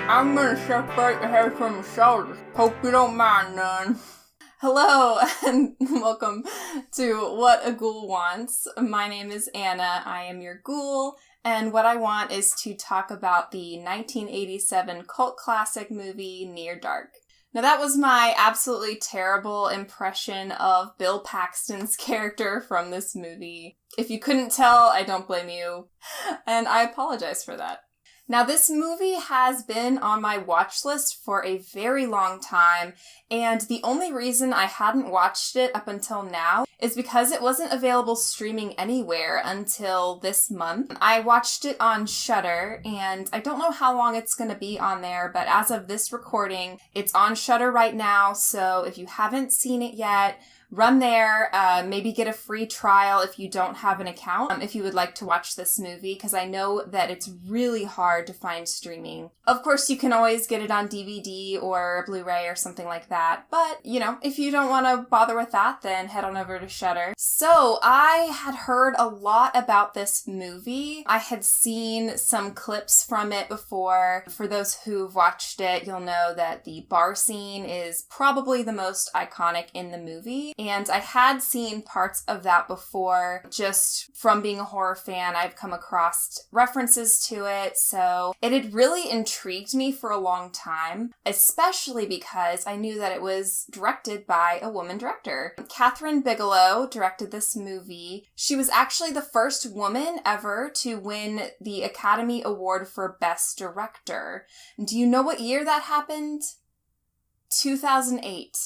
I'm gonna separate the hair from the shoulders. Hope you don't mind none. Hello, and welcome to What a Ghoul Wants. My name is Anna, I am your ghoul, and what I want is to talk about the 1987 cult classic movie Near Dark. Now that was my absolutely terrible impression of Bill Paxton's character from this movie. If you couldn't tell, I don't blame you, and I apologize for that. Now, this movie has been on my watch list for a very long time, and the only reason I hadn't watched it up until now is because it wasn't available streaming anywhere until this month. I watched it on Shudder, and I don't know how long it's going to be on there, but as of this recording, it's on Shudder right now, so if you haven't seen it yet, run there, maybe get a free trial if you don't have an account, if you would like to watch this movie, because I know that it's really hard to find streaming. Of course, you can always get it on DVD or Blu-ray or something like that, but, you know, if you don't want to bother with that, then head on over to Shudder. So, I had heard a lot about this movie. I had seen some clips from it before. For those who've watched it, you'll know that the bar scene is probably the most iconic in the movie. And I had seen parts of that before. Just from being a horror fan, I've come across references to it. So it had really intrigued me for a long time, especially because I knew that it was directed by a woman director. Kathryn Bigelow directed this movie. She was actually the first woman ever to win the Academy Award for Best Director. Do you know what year that happened? 2008.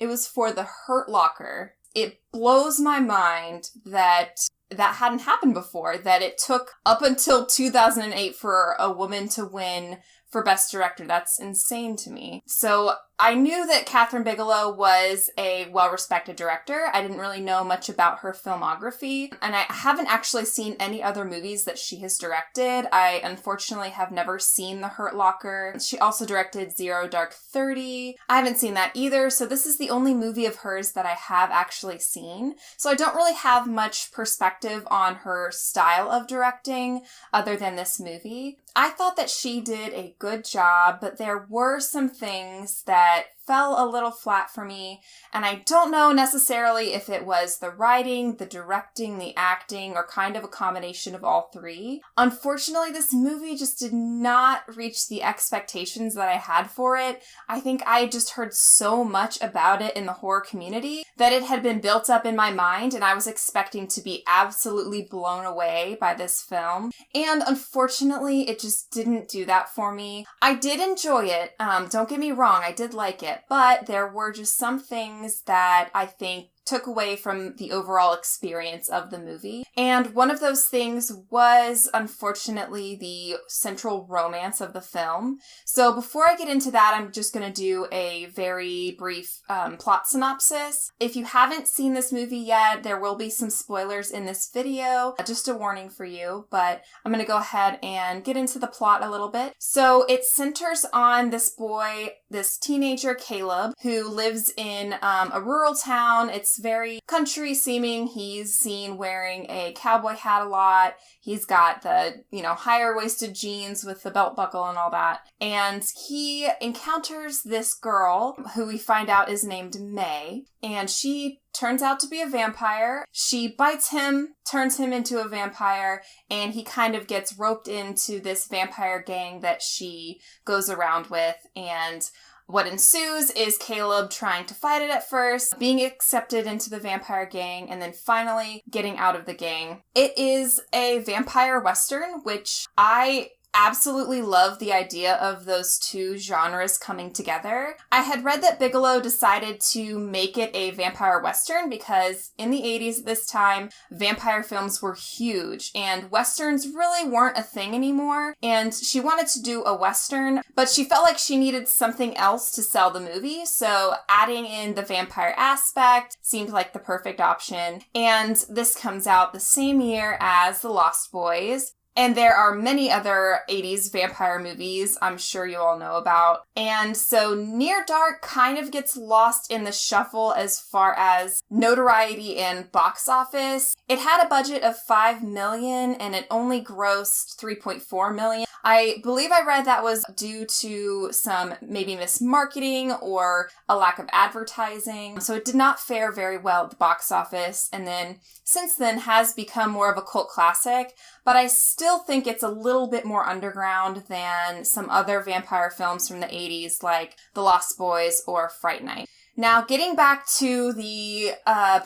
It was for The Hurt Locker. It blows my mind that that hadn't happened before, that it took up until 2008 for a woman to win for Best Director. That's insane to me. So I knew that Kathryn Bigelow was a well-respected director. I didn't really know much about her filmography, and I haven't actually seen any other movies that she has directed. I unfortunately have never seen The Hurt Locker. She also directed Zero Dark 30. I haven't seen that either, so this is the only movie of hers that I have actually seen. So I don't really have much perspective on her style of directing other than this movie. I thought that she did a good job, but there were some things that fell a little flat for me, and I don't know necessarily if it was the writing, the directing, the acting, or kind of a combination of all three. Unfortunately, this movie just did not reach the expectations that I had for it. I think I just heard so much about it in the horror community that it had been built up in my mind, and I was expecting to be absolutely blown away by this film. And unfortunately, it just didn't do that for me. I did enjoy it. Don't get me wrong, I did like it. But there were just some things that I think took away from the overall experience of the movie. And one of those things was, unfortunately, the central romance of the film. So before I get into that, I'm just going to do a very brief plot synopsis. If you haven't seen this movie yet, there will be some spoilers in this video. Just a warning for you, but I'm going to go ahead and get into the plot a little bit. So it centers on this boy, this teenager, Caleb, who lives in a rural town. It's very country seeming. He's seen wearing a cowboy hat a lot. He's got the, higher waisted jeans with the belt buckle and all that. And he encounters this girl who we find out is named May. And she turns out to be a vampire. She bites him, turns him into a vampire, and he kind of gets roped into this vampire gang that she goes around with. And what ensues is Caleb trying to fight it at first, being accepted into the vampire gang, and then finally getting out of the gang. It is a vampire western, which I absolutely love the idea of those two genres coming together. I had read that Bigelow decided to make it a vampire western because in the 80s at this time, vampire films were huge and westerns really weren't a thing anymore. And she wanted to do a western, but she felt like she needed something else to sell the movie. So adding in the vampire aspect seemed like the perfect option. And this comes out the same year as The Lost Boys. And there are many other 80s vampire movies I'm sure you all know about. And so Near Dark kind of gets lost in the shuffle as far as notoriety and box office. It had a budget of $5 million and it only grossed $3.4 million. I believe I read that was due to some maybe mismarketing or a lack of advertising. So it did not fare very well at the box office, and then since then has become more of a cult classic, but I still think it's a little bit more underground than some other vampire films from the 80s like The Lost Boys or Fright Night. Now, getting back to the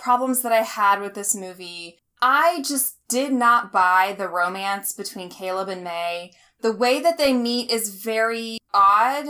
problems that I had with this movie, I just did not buy the romance between Caleb and May. The way that they meet is very odd.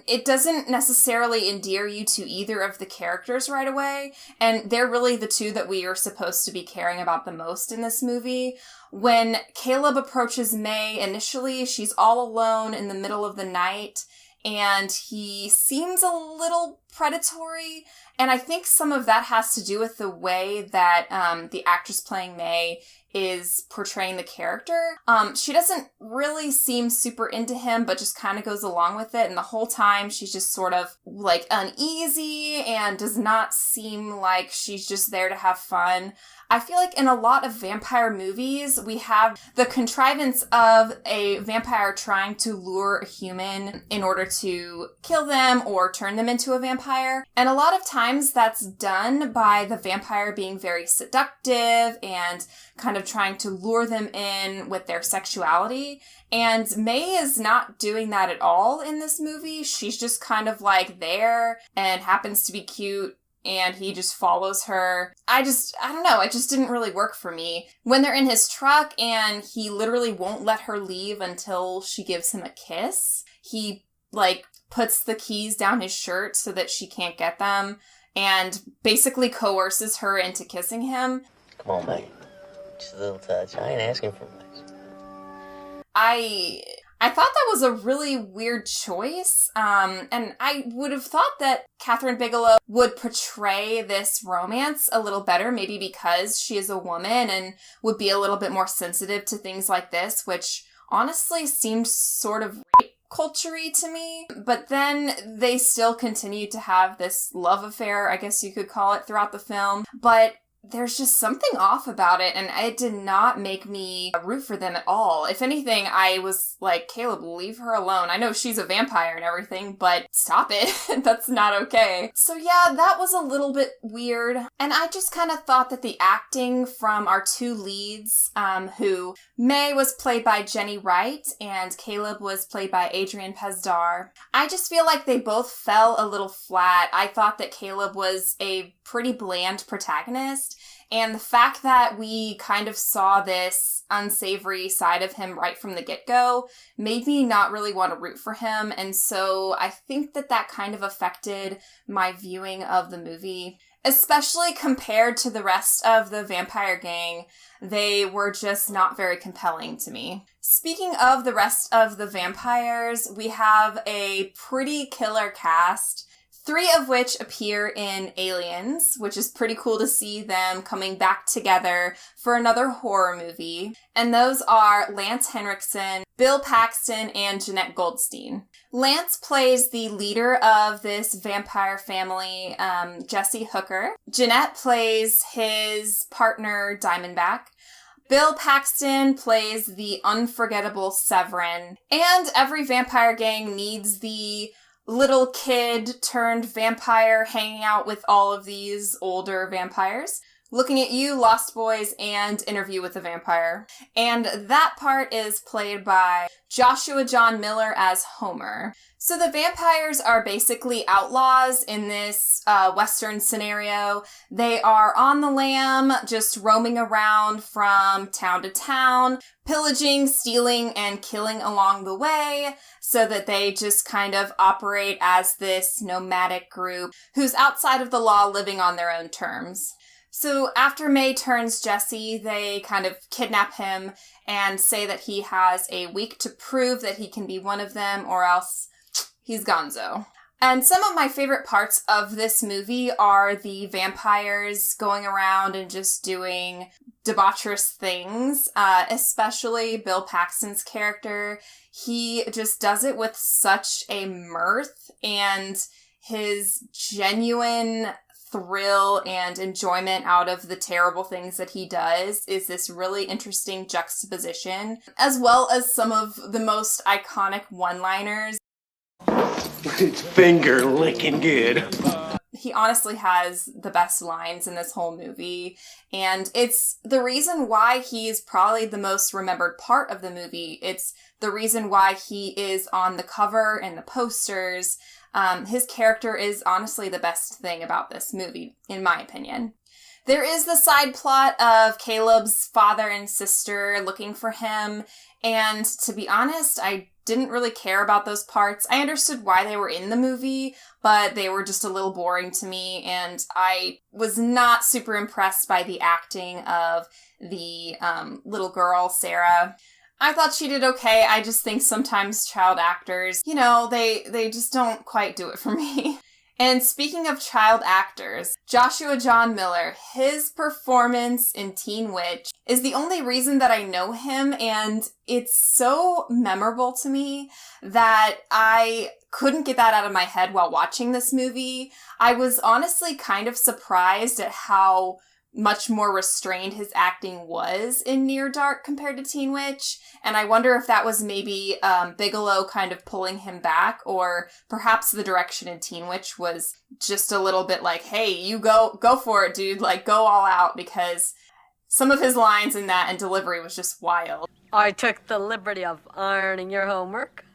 It doesn't necessarily endear you to either of the characters right away, and they're really the two that we are supposed to be caring about the most in this movie. When Caleb approaches May initially, she's all alone in the middle of the night, and he seems a little predatory, and I think some of that has to do with the way that the actress playing May is portraying the character. She doesn't really seem super into him, but just kind of goes along with it, and the whole time she's just sort of like uneasy and does not seem like she's just there to have fun. I feel like in a lot of vampire movies, we have the contrivance of a vampire trying to lure a human in order to kill them or turn them into a vampire. And a lot of times that's done by the vampire being very seductive and kind of trying to lure them in with their sexuality. And May is not doing that at all in this movie. She's just kind of like there and happens to be cute, and he just follows her. I don't know, it just didn't really work for me. When they're in his truck and he literally won't let her leave until she gives him a kiss, he, puts the keys down his shirt so that she can't get them, and basically coerces her into kissing him. Come on, May. Just a little touch. I ain't asking for much. I thought that was a really weird choice, and I would have thought that Catherine Bigelow would portray this romance a little better, maybe because she is a woman and would be a little bit more sensitive to things like this, which honestly seemed sort of rape culture-y to me. But then they still continued to have this love affair, I guess you could call it, throughout the film, but there's just something off about it, and it did not make me root for them at all. If anything, I was like, Caleb, leave her alone. I know she's a vampire and everything, but stop it. That's not okay. So yeah, that was a little bit weird. And I just kind of thought that the acting from our two leads, who May was played by Jenny Wright and Caleb was played by Adrian Pesdar, I just feel like they both fell a little flat. I thought that Caleb was a pretty bland protagonist, and the fact that we kind of saw this unsavory side of him right from the get-go made me not really want to root for him, and so I think that kind of affected my viewing of the movie. Especially compared to the rest of the vampire gang, they were just not very compelling to me. Speaking of the rest of the vampires, we have a pretty killer cast, 3 of which appear in Aliens, which is pretty cool to see them coming back together for another horror movie. And those are Lance Henriksen, Bill Paxton, and Jeanette Goldstein. Lance plays the leader of this vampire family, Jesse Hooker. Jeanette plays his partner, Diamondback. Bill Paxton plays the unforgettable Severin. And every vampire gang needs the little kid turned vampire hanging out with all of these older vampires. Looking at You, Lost Boys, and Interview with the Vampire. And that part is played by Joshua John Miller as Homer. So the vampires are basically outlaws in this Western scenario. They are on the lam, just roaming around from town to town, pillaging, stealing, and killing along the way, so that they just kind of operate as this nomadic group who's outside of the law, living on their own terms. So after May turns Jesse, they kind of kidnap him and say that he has a week to prove that he can be one of them, or else he's gonzo. And some of my favorite parts of this movie are the vampires going around and just doing debaucherous things, especially Bill Paxton's character. He just does it with such a mirth, and his genuine thrill and enjoyment out of the terrible things that he does is this really interesting juxtaposition, as well as some of the most iconic one-liners. It's finger licking good. He honestly has the best lines in this whole movie, and it's the reason why he's probably the most remembered part of the movie. It's the reason why he is on the cover and the posters. His character is honestly the best thing about this movie, in my opinion. There is the side plot of Caleb's father and sister looking for him, and to be honest, I didn't really care about those parts. I understood why they were in the movie, but they were just a little boring to me, and I was not super impressed by the acting of the little girl, Sarah. I thought she did okay. I just think sometimes child actors, they just don't quite do it for me. And speaking of child actors, Joshua John Miller, his performance in Teen Witch is the only reason that I know him, and it's so memorable to me that I couldn't get that out of my head while watching this movie. I was honestly kind of surprised at how much more restrained his acting was in Near Dark compared to Teen Witch, and I wonder if that was maybe Bigelow kind of pulling him back, or perhaps the direction in Teen Witch was just a little bit like, hey, you go for it, dude, like, go all out, because some of his lines in that and delivery was just wild. I took the liberty of ironing your homework.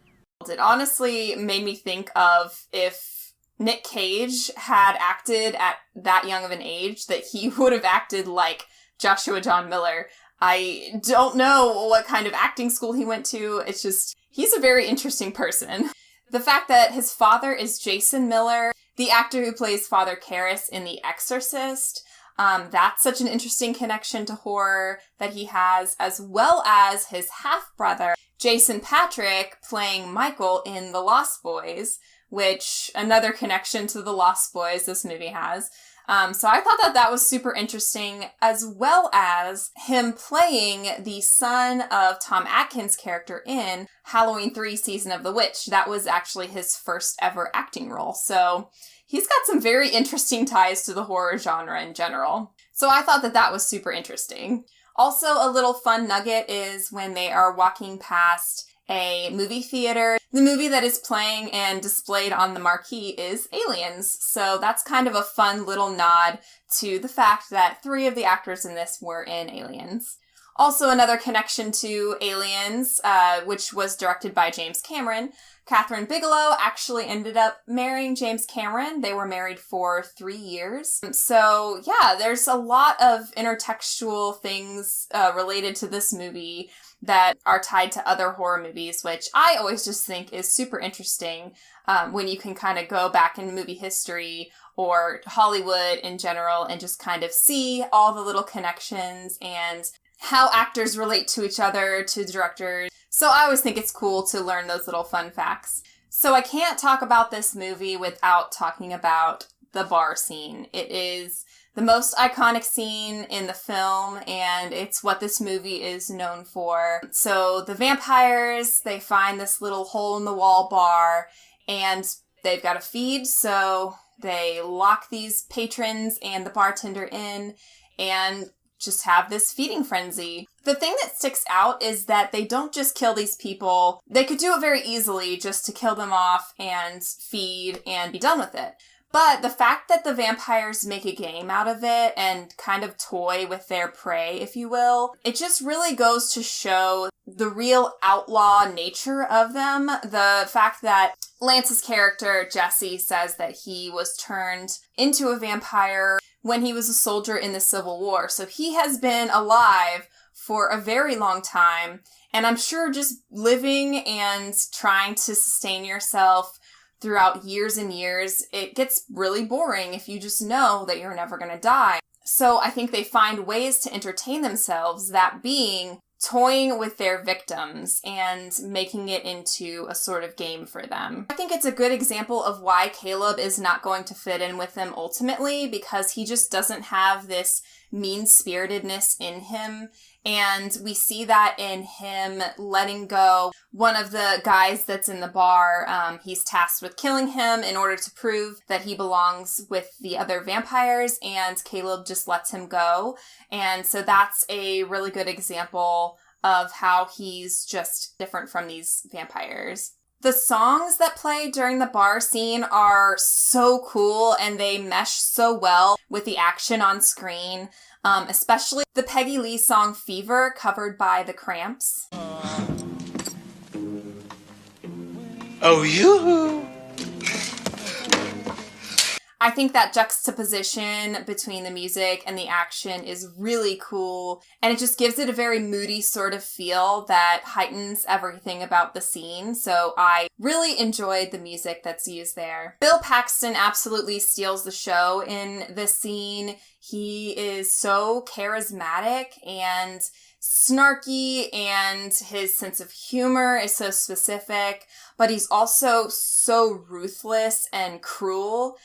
It honestly made me think of if Nick Cage had acted at that young of an age, that he would have acted like Joshua John Miller. I don't know what kind of acting school he went to. It's just, he's a very interesting person. The fact that his father is Jason Miller, the actor who plays Father Karras in The Exorcist, that's such an interesting connection to horror that he has, as well as his half-brother, Jason Patric, playing Michael in The Lost Boys, which another connection to The Lost Boys this movie has. So I thought that was super interesting, as well as him playing the son of Tom Atkins' character in Halloween 3 Season of the Witch. That was actually his first ever acting role. So he's got some very interesting ties to the horror genre in general. So I thought that was super interesting. Also, a little fun nugget is when they are walking past a movie theater. The movie that is playing and displayed on the marquee is Aliens, so that's kind of a fun little nod to the fact that 3 of the actors in this were in Aliens. Also, another connection to Aliens, which was directed by James Cameron. Catherine Bigelow actually ended up marrying James Cameron. They were married for 3 years. So yeah, there's a lot of intertextual things related to this movie that are tied to other horror movies, which I always just think is super interesting when you can kind of go back in movie history or Hollywood in general and just kind of see all the little connections and how actors relate to each other, to the directors. So I always think it's cool to learn those little fun facts. So I can't talk about this movie without talking about the bar scene. It is the most iconic scene in the film, and it's what this movie is known for. So the vampires, they find this little hole-in-the-wall bar, and they've got to feed, so they lock these patrons and the bartender in, and just have this feeding frenzy. The thing that sticks out is that they don't just kill these people. They could do it very easily just to kill them off and feed and be done with it. But the fact that the vampires make a game out of it and kind of toy with their prey, if you will, it just really goes to show the real outlaw nature of them. The fact that Lance's character, Jesse, says that he was turned into a vampire when he was a soldier in the Civil War. So he has been alive for a very long time. And I'm sure just living and trying to sustain yourself throughout years and years, it gets really boring if you just know that you're never going to die. So I think they find ways to entertain themselves, that being toying with their victims and making it into a sort of game for them. I think it's a good example of why Caleb is not going to fit in with them ultimately, because he just doesn't have this mean-spiritedness in him. And we see that in him letting go one of the guys that's in the bar. He's tasked with killing him in order to prove that he belongs with the other vampires, and Caleb just lets him go. And so that's a really good example of how he's just different from these vampires. The songs that play during the bar scene are so cool, and they mesh so well with the action on screen. Especially the Peggy Lee song Fever, covered by the Cramps. Oh, you! I think that juxtaposition between the music and the action is really cool, and it just gives it a very moody sort of feel that heightens everything about the scene, so I really enjoyed the music that's used there. Bill Paxton absolutely steals the show in this scene. He is so charismatic and snarky, and his sense of humor is so specific, but he's also so ruthless and cruel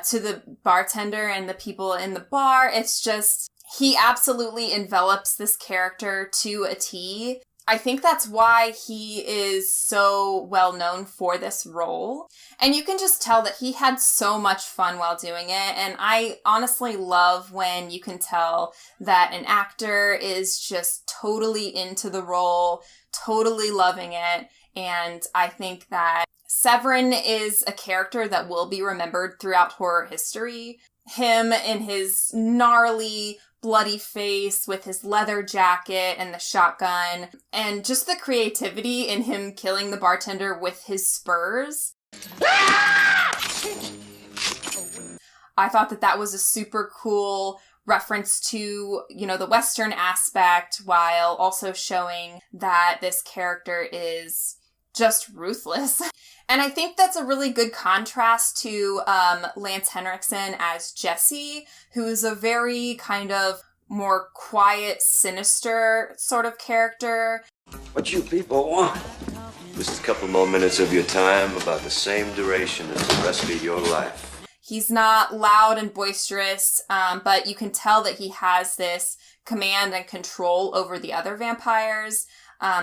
to the bartender and the people in the bar. It's just, he absolutely envelops this character to a T. I think that's why he is so well known for this role. And you can just tell that he had so much fun while doing it. And I honestly love when you can tell that an actor is just totally into the role, totally loving it. And I think that Severin is a character that will be remembered throughout horror history. Him in his gnarly, bloody face with his leather jacket and the shotgun, and just the creativity in him killing the bartender with his spurs. I thought that that was a super cool reference to, you know, the Western aspect, while also showing that this character is just ruthless. And I think that's a really good contrast to Lance Henriksen as Jesse, who's a very kind of more quiet, sinister sort of character. What you people want? This is a couple more minutes of your time, about the same duration as the rest of your life. He's not loud and boisterous, but you can tell that he has this command and control over the other vampires.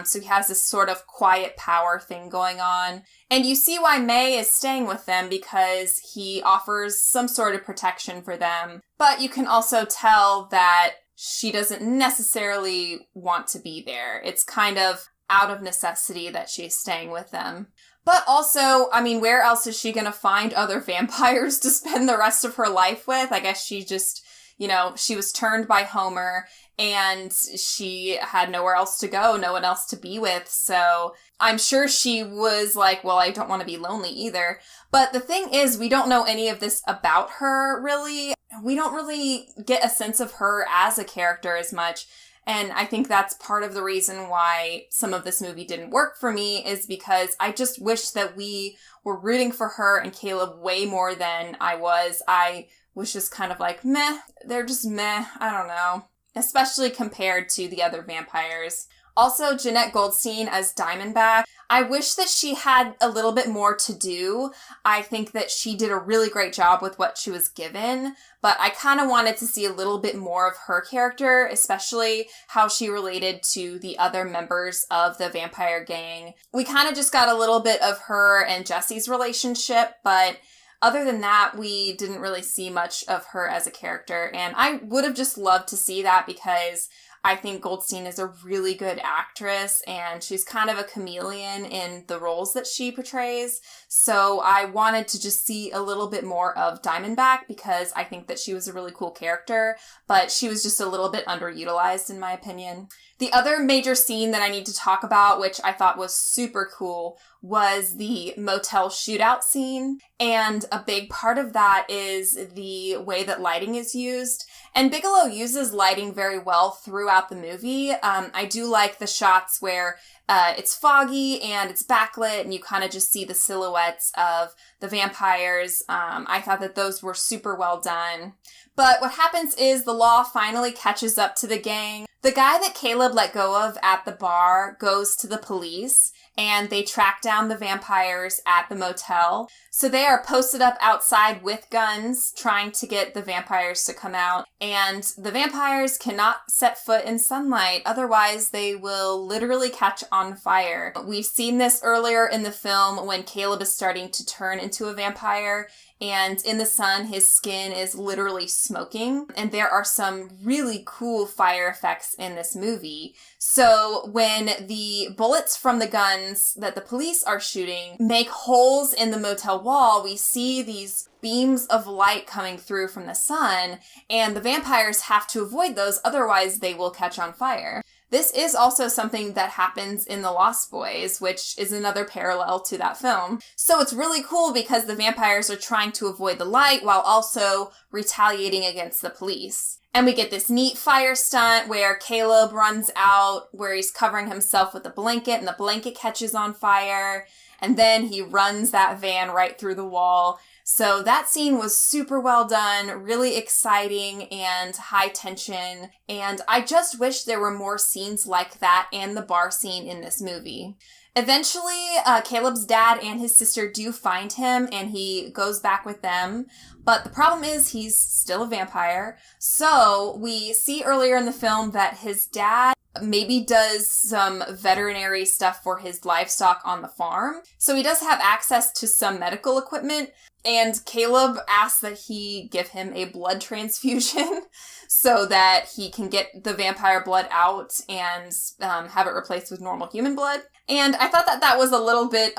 So he has this sort of quiet power thing going on. And you see why May is staying with them, because he offers some sort of protection for them. But you can also tell that she doesn't necessarily want to be there. It's kind of out of necessity that she's staying with them. But also, I mean, where else is she going to find other vampires to spend the rest of her life with? I guess she just, you know, she was turned by Homer, and she had nowhere else to go, no one else to be with. So I'm sure she was like, well, I don't want to be lonely either. But the thing is, we don't know any of this about her, really. We don't really get a sense of her as a character as much. And I think that's part of the reason why some of this movie didn't work for me, is because I just wish that we were rooting for her and Caleb way more than I was. I was just kind of like, meh, they're just meh, I don't know. Especially compared to the other vampires. Also, Jeanette Goldstein as Diamondback. I wish that she had a little bit more to do. I think that she did a really great job with what she was given, but I kind of wanted to see a little bit more of her character, especially how she related to the other members of the vampire gang. We kind of just got a little bit of her and Jesse's relationship, but other than that, we didn't really see much of her as a character, and I would have just loved to see that, because I think Goldstein is a really good actress, and she's kind of a chameleon in the roles that she portrays. So I wanted to just see a little bit more of Diamondback, because I think that she was a really cool character, but she was just a little bit underutilized in my opinion. The other major scene that I need to talk about, which I thought was super cool, was the Motel Shootout scene. And a big part of that is the way that lighting is used. And Bigelow uses lighting very well throughout the movie. I do like the shots where it's foggy and it's backlit and you kind of just see the silhouettes of the vampires. I thought that those were super well done. But what happens is the law finally catches up to the gang. The guy that Caleb let go of at the bar goes to the police, and they track down the vampires at the motel. So they are posted up outside with guns, trying to get the vampires to come out. And the vampires cannot set foot in sunlight, otherwise they will literally catch on fire. We've seen this earlier in the film when Caleb is starting to turn into a vampire, and in the sun, his skin is literally smoking. And there are some really cool fire effects in this movie. So when the bullets from the guns that the police are shooting make holes in the motel wall, we see these beams of light coming through from the sun, and the vampires have to avoid those, otherwise they will catch on fire. This is also something that happens in The Lost Boys, which is another parallel to that film. So it's really cool because the vampires are trying to avoid the light while also retaliating against the police. And we get this neat fire stunt where Caleb runs out, where he's covering himself with a blanket, and the blanket catches on fire. And then he runs that van right through the wall. So that scene was super well done, really exciting and high tension, and I just wish there were more scenes like that and the bar scene in this movie. Eventually, Caleb's dad and his sister do find him, and he goes back with them, but the problem is he's still a vampire. So we see earlier in the film that his dad maybe does some veterinary stuff for his livestock on the farm. So he does have access to some medical equipment, and Caleb asks that he give him a blood transfusion so that he can get the vampire blood out and have it replaced with normal human blood. And I thought that that was a little bit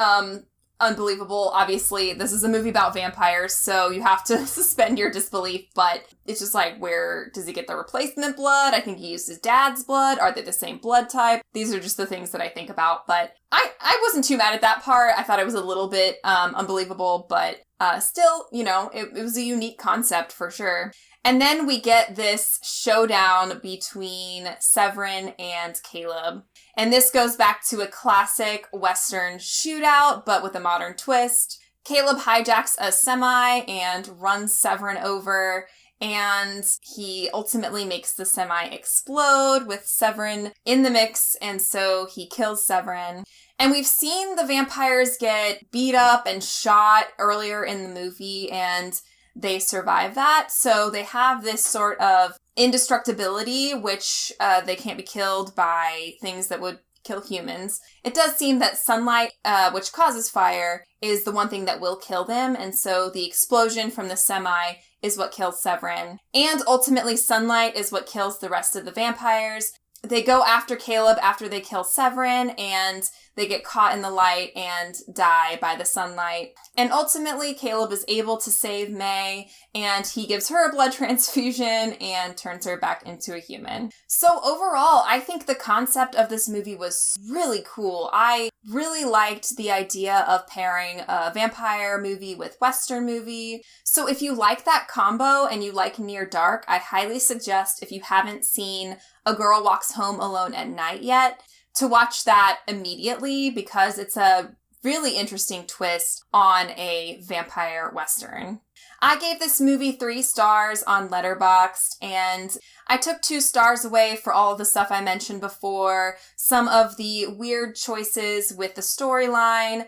unbelievable. Obviously, this is a movie about vampires, so you have to suspend your disbelief, but it's just like, where does he get the replacement blood? I think he used his dad's blood. Are they the same blood type? These are just the things that I think about, but I wasn't too mad at that part. I thought it was a little bit unbelievable, but still, you know, it was a unique concept for sure. And then we get this showdown between Severin and Caleb. And this goes back to a classic Western shootout, but with a modern twist. Caleb hijacks a semi and runs Severin over, and he ultimately makes the semi explode with Severin in the mix, and so he kills Severin. And we've seen the vampires get beat up and shot earlier in the movie, and they survive that. So they have this sort of indestructibility, which they can't be killed by things that would kill humans. It does seem that sunlight, which causes fire, is the one thing that will kill them. And so the explosion from the semi is what kills Severin. And ultimately sunlight is what kills the rest of the vampires. They go after Caleb after they kill Severin, and they get caught in the light and die by the sunlight. And ultimately, Caleb is able to save May, and he gives her a blood transfusion and turns her back into a human. So overall, I think the concept of this movie was really cool. I really liked the idea of pairing a vampire movie with Western movie. So if you like that combo and you like Near Dark, I highly suggest, if you haven't seen A Girl Walks Home Alone at Night yet, to watch that immediately, because it's a really interesting twist on a vampire Western. I gave this movie 3 stars on Letterboxd, and I took 2 stars away for all of the stuff I mentioned before, some of the weird choices with the storyline,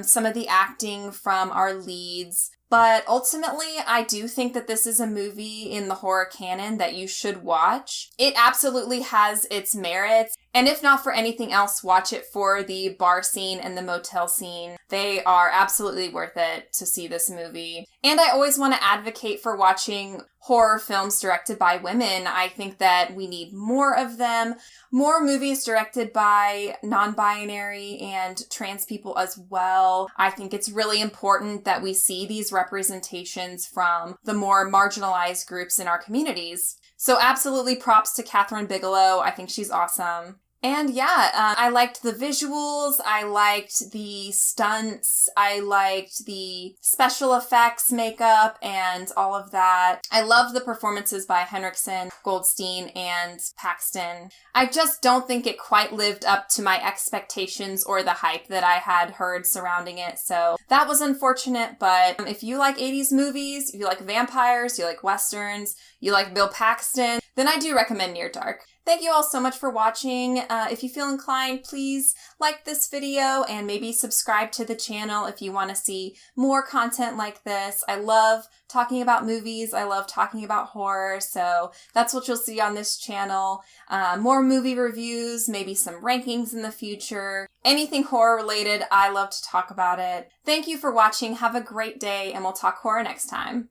some of the acting from our leads. But ultimately, I do think that this is a movie in the horror canon that you should watch. It absolutely has its merits. And if not for anything else, watch it for the bar scene and the motel scene. They are absolutely worth it to see this movie. And I always want to advocate for watching horror films directed by women. I think that we need more of them, more movies directed by non-binary and trans people as well. I think it's really important that we see these representations from the more marginalized groups in our communities. So absolutely props to Catherine Bigelow. I think she's awesome. And yeah, I liked the visuals, I liked the stunts, I liked the special effects, makeup, and all of that. I love the performances by Henriksen, Goldstein, and Paxton. I just don't think it quite lived up to my expectations or the hype that I had heard surrounding it, so that was unfortunate. But if you like 80s movies, if you like vampires, you like westerns, you like Bill Paxton, then I do recommend Near Dark. Thank you all so much for watching. If you feel inclined, please like this video and maybe subscribe to the channel if you want to see more content like this. I love talking about movies. I love talking about horror, so that's what you'll see on this channel. More movie reviews, maybe some rankings in the future. Anything horror related, I love to talk about it. Thank you for watching. Have a great day, and we'll talk horror next time.